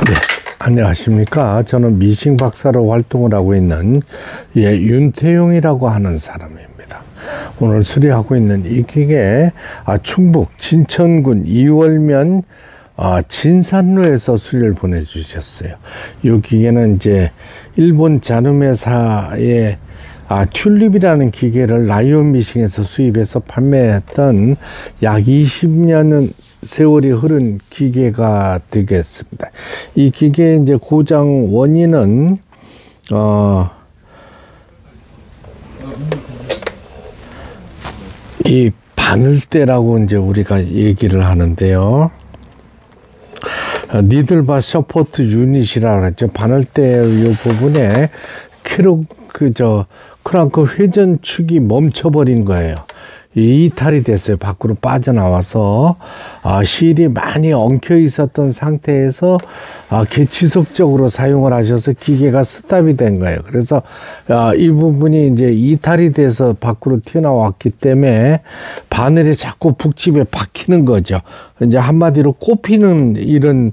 네, 안녕하십니까. 저는 미싱 박사로 활동을 하고 있는 윤태용이라고 하는 사람입니다. 오늘 수리하고 있는 이 기계 충북 진천군 이월면 진산로에서 수리를 보내주셨어요. 이 기계는 이제 일본 잔음회사의 튤립이라는 기계를 라이온 미싱에서 수입해서 판매했던 약 20년 세월이 흐른 기계가 되겠습니다. 이 기계의 이제 고장 원인은 이 바늘대라고 이제 우리가 얘기를 하는데요. 니들바 서포트 유닛이라고 하죠. 바늘대의 이 부분에 크랑크 회전축이 멈춰버린 거예요. 이탈이 됐어요. 밖으로 빠져나와서 실이 많이 엉켜 있었던 상태에서 지속적으로 사용을 하셔서 기계가 스탑이 된 거예요. 그래서 이 부분이 이제 이탈이 돼서 밖으로 튀어나왔기 때문에 바늘이 자꾸 북집에 박히는 거죠. 이제 한마디로 꼽히는 이런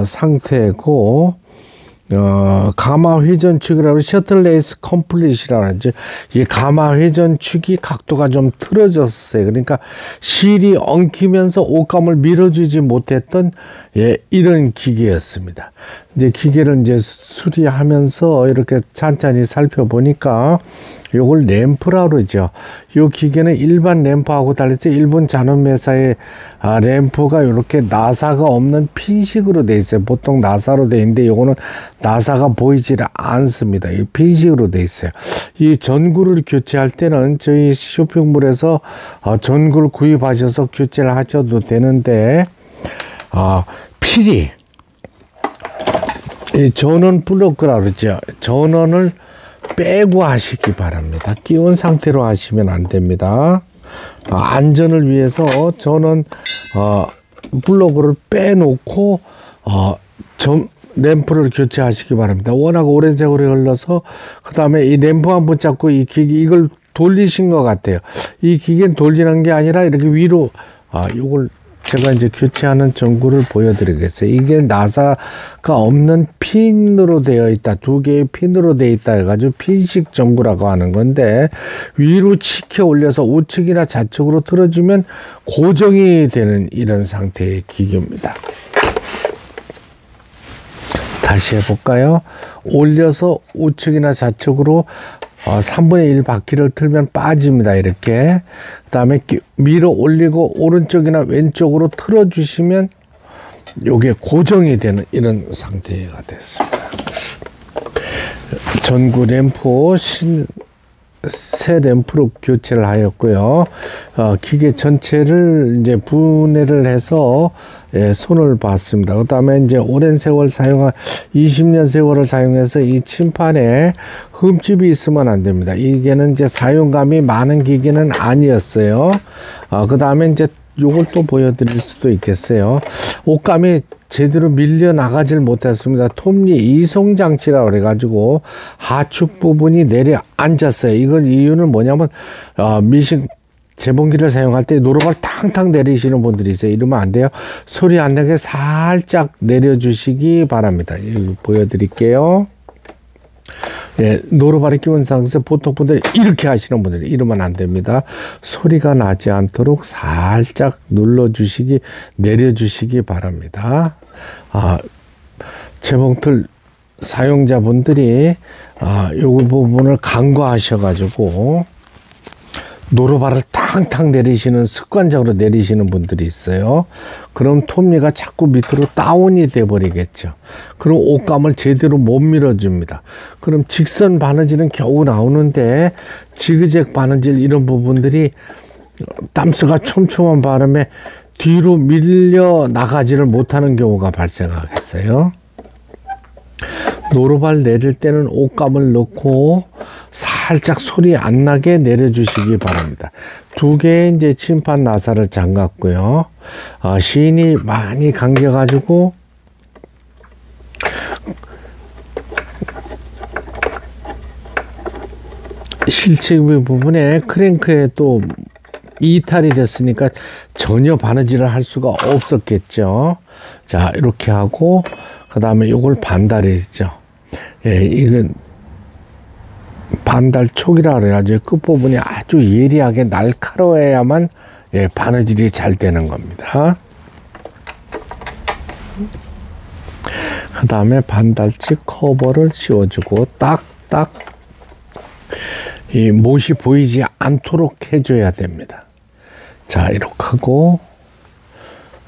상태고, 가마 회전축이라고 셔틀 레이스 컴플릿이라고 하죠. 이 가마 회전축이 각도가 좀 틀어졌어요. 그러니까 실이 엉키면서 옷감을 밀어주지 못했던 이런 기계였습니다. 이제 기계를 이제 수리하면서 이렇게 찬찬히 살펴보니까 요걸 램프라고 그러죠. 요 기계는 일반 램프하고 달라서 일본 잔음회사의 램프가 이렇게 나사가 없는 핀식으로 돼 있어요. 보통 나사로 돼 있는데 요거는 나사가 보이질 않습니다. 이 핀식으로 돼 있어요. 이 전구를 교체할 때는 저희 쇼핑몰에서 전구를 구입하셔서 교체를 하셔도 되는데 필히 이 전원 플러그라고 그러죠. 전원을 빼고 하시기 바랍니다. 끼운 상태로 하시면 안 됩니다. 안전을 위해서 전원 플러그를 빼놓고 램프를 교체하시기 바랍니다. 워낙 오랜 세월이 흘러서 그 다음에 이 램프 한 번 잡고 이 기계 이걸 돌리신 것 같아요. 이 기계는 돌리는 게 아니라 이렇게 위로 요걸 제가 이제 교체하는 전구를 보여드리겠어요. 이게 나사가 없는 핀으로 되어 있다. 두 개의 핀으로 되어 있다 해가지고 핀식 전구라고 하는 건데, 위로 치켜 올려서 우측이나 좌측으로 틀어주면 고정이 되는 이런 상태의 기계입니다. 다시 해볼까요? 올려서 우측이나 좌측으로 3분의 1 바퀴를 틀면 빠집니다. 이렇게. 그 다음에 밀어 올리고 오른쪽이나 왼쪽으로 틀어주시면 요게 고정이 되는 이런 상태가 됐습니다. 전구 램프 새 램프로 교체를 하였고요. 기계 전체를 이제 분해를 해서 손을 봤습니다. 그 다음에 이제 오랜 세월 20년 세월을 사용해서 이 침판에 흠집이 있으면 안 됩니다. 이게는 이제 사용감이 많은 기계는 아니었어요. 그 다음에 이제 요걸 또 보여드릴 수도 있겠어요. 옷감이 제대로 밀려 나가질 못했습니다. 톱니 이송 장치라고 그래가지고 하축 부분이 내려앉았어요. 이걸 이유는 뭐냐면 미싱 재봉기를 사용할 때 노루발 탕탕 내리시는 분들이 있어요. 이러면 안 돼요. 소리 안 나게 살짝 내려주시기 바랍니다. 여기 보여드릴게요. 노루발이 끼운 상태에서 보통 분들이 이렇게 하시는 분들이 이러면 안 됩니다. 소리가 나지 않도록 살짝 내려주시기 바랍니다. 재봉틀 사용자분들이 이 부분을 간과하셔가지고 노루발을 탕탕 내리시는, 습관적으로 내리시는 분들이 있어요. 그럼 톱니가 자꾸 밑으로 다운이 돼 버리겠죠. 그럼 옷감을 제대로 못 밀어줍니다. 그럼 직선 바느질은 겨우 나오는데 지그재그 바느질 이런 부분들이 땀수가 촘촘한 바람에 뒤로 밀려 나가지를 못하는 경우가 발생하겠어요. 노루발 내릴 때는 옷감을 넣고 살짝 소리 안 나게 내려주시기 바랍니다. 두 개의 이제 침판 나사를 잠갔고요. 시인이 많이 감겨가지고 실측 부분에 크랭크에 또 이탈이 됐으니까 전혀 바느질을 할 수가 없었겠죠. 자, 이렇게 하고 그 다음에 요걸 반달이죠. 예, 이건 반달촉이라 그래가지고 끝부분이 아주 예리하게 날카로워야만 예, 바느질이 잘 되는 겁니다. 그 다음에 반달치 커버를 씌워주고 딱딱 이 못이 보이지 않도록 해줘야 됩니다. 자, 이렇게 하고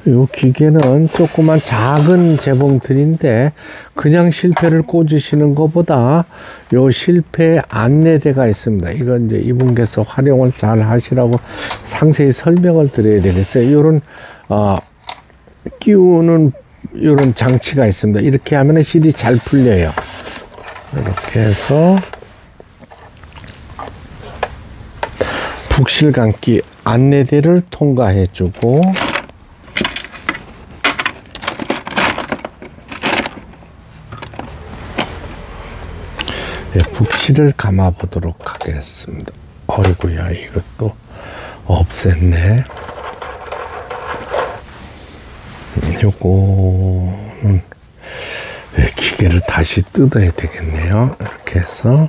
이 기계는 조그만 작은 재봉틀인데 그냥 실패를 꽂으시는 것보다 요 실패 안내대가 있습니다. 이건 이제 이분께서 활용을 잘 하시라고 상세히 설명을 드려야 되겠어요. 요런 끼우는 요런 장치가 있습니다. 이렇게 하면 실이 잘 풀려요. 이렇게 해서 북실 감기 안내대를 통과해 주고 예, 북실을 감아 보도록 하겠습니다. 어이구야, 이것도 없앴네. 요거는 기계를 다시 뜯어야 되겠네요. 이렇게 해서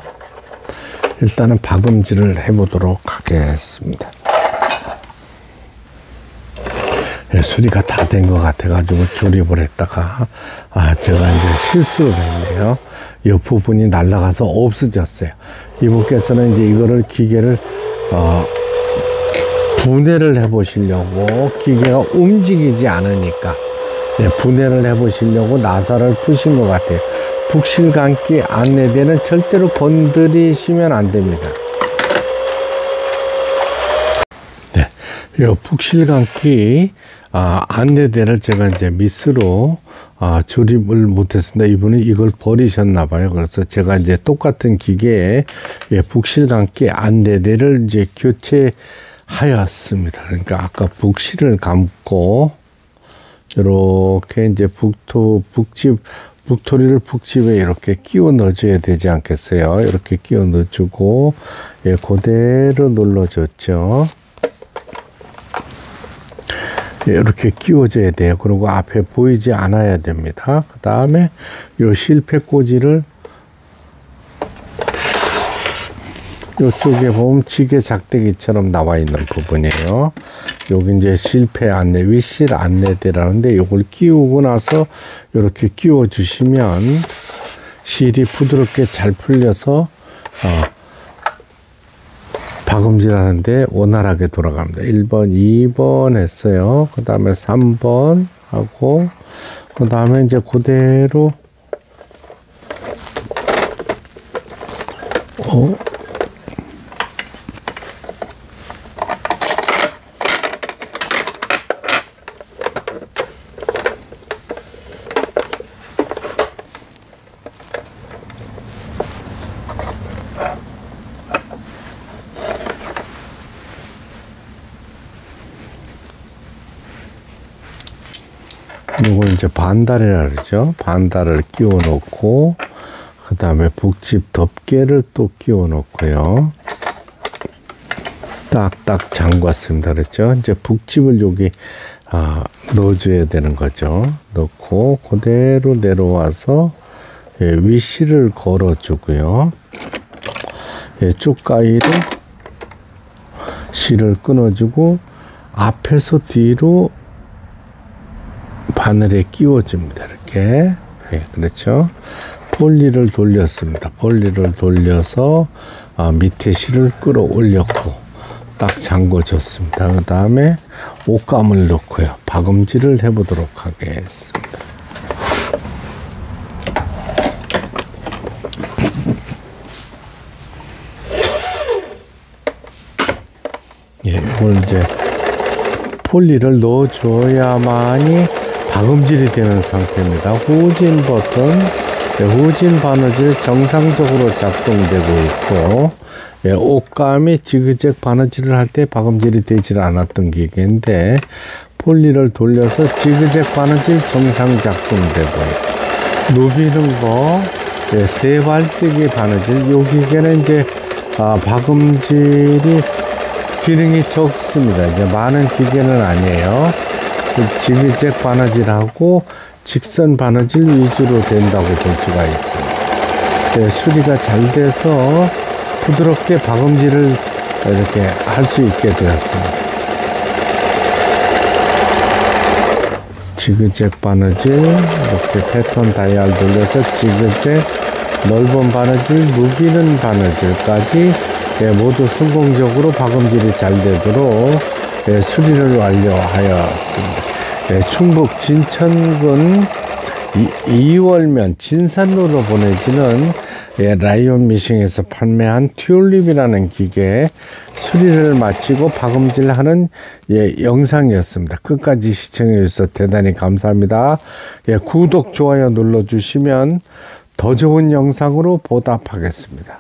일단은 박음질을 해보도록 하겠습니다. 예, 수리가 다 된 것 같아가지고 조립을 했다가 제가 이제 실수를 했네요. 이 부분이 날아가서 없어졌어요. 이분께서는 이제 이거를 기계를 분해를 해 보시려고 기계가 움직이지 않으니까 예, 분해를 해 보시려고 나사를 푸신 것 같아요. 북실 감기 안내대는 절대로 건드리시면 안 됩니다. 네, 이 북실 감기 안내대를 제가 이제 미스로 조립을 못했습니다. 이분이 이걸 버리셨나 봐요. 그래서 제가 이제 똑같은 기계에 예, 북실 감기 안내대를 이제 교체하였습니다. 그러니까 아까 북실을 감고 이렇게 이제 북토리를 북집에 이렇게 끼워 넣어줘야 되지 않겠어요? 이렇게 끼워 넣어주고 예, 그대로 눌러줬죠. 이렇게 끼워줘야 돼요. 그리고 앞에 보이지 않아야 됩니다. 그 다음에 요 실패 꽂이를 요쪽에 보면 지게 작대기처럼 나와 있는 부분이에요. 여기 이제 실패 안내, 윗실 안내대라는데 요걸 끼우고 나서 이렇게 끼워 주시면 실이 부드럽게 잘 풀려서 박음질 하는데 원활하게 돌아갑니다. 1번, 2번 했어요. 그 다음에 3번 하고, 그 다음에 이제 그대로, 이걸 이제 반달이라 그러죠. 반달을 끼워 놓고, 그 다음에 북집 덮개를 또 끼워 놓고요. 딱딱 잠갔습니다. 그랬죠. 이제 북집을 여기, 넣어줘야 되는 거죠. 넣고, 그대로 내려와서, 예, 윗실을 걸어주고요. 예, 쪽가위로 실을 끊어주고, 앞에서 뒤로 바늘에 끼워줍니다. 이렇게. 예, 그렇죠. 볼리를 돌렸습니다. 볼리를 돌려서 밑에 실을 끌어올렸고 딱 잠궈줬습니다. 그 다음에 옷감을 넣고요. 박음질을 해보도록 하겠습니다. 예, 이걸 이제 폴리를 넣어줘야만이 박음질이 되는 상태입니다. 후진 버튼, 네, 후진 바느질 정상적으로 작동되고 있고, 네, 옷감이 지그재그 바느질을 할 때 박음질이 되질 않았던 기계인데 폴리를 돌려서 지그재그 바느질 정상 작동되고 있고, 누비는 거, 네, 세발뜨기 바느질, 이 기계는 이제 박음질이 기능이 적습니다. 이제 많은 기계는 아니에요. 지그재그 바느질하고 직선 바느질 위주로 된다고 볼 수가 있습니다. 네, 수리가 잘 돼서 부드럽게 박음질을 이렇게 할 수 있게 되었습니다. 지그잭 바느질, 이렇게 패턴 다이얼 돌려서 지그잭, 넓은 바느질, 무기는 바느질까지 모두 성공적으로 박음질이 잘 되도록 수리를 완료하였습니다. 충북 진천군 이월면 진산로로 보내지는 라이온 미싱에서 판매한 튤립이라는 기계 수리를 마치고 박음질하는 영상이었습니다. 끝까지 시청해 주셔서 대단히 감사합니다. 구독, 좋아요 눌러주시면 더 좋은 영상으로 보답하겠습니다.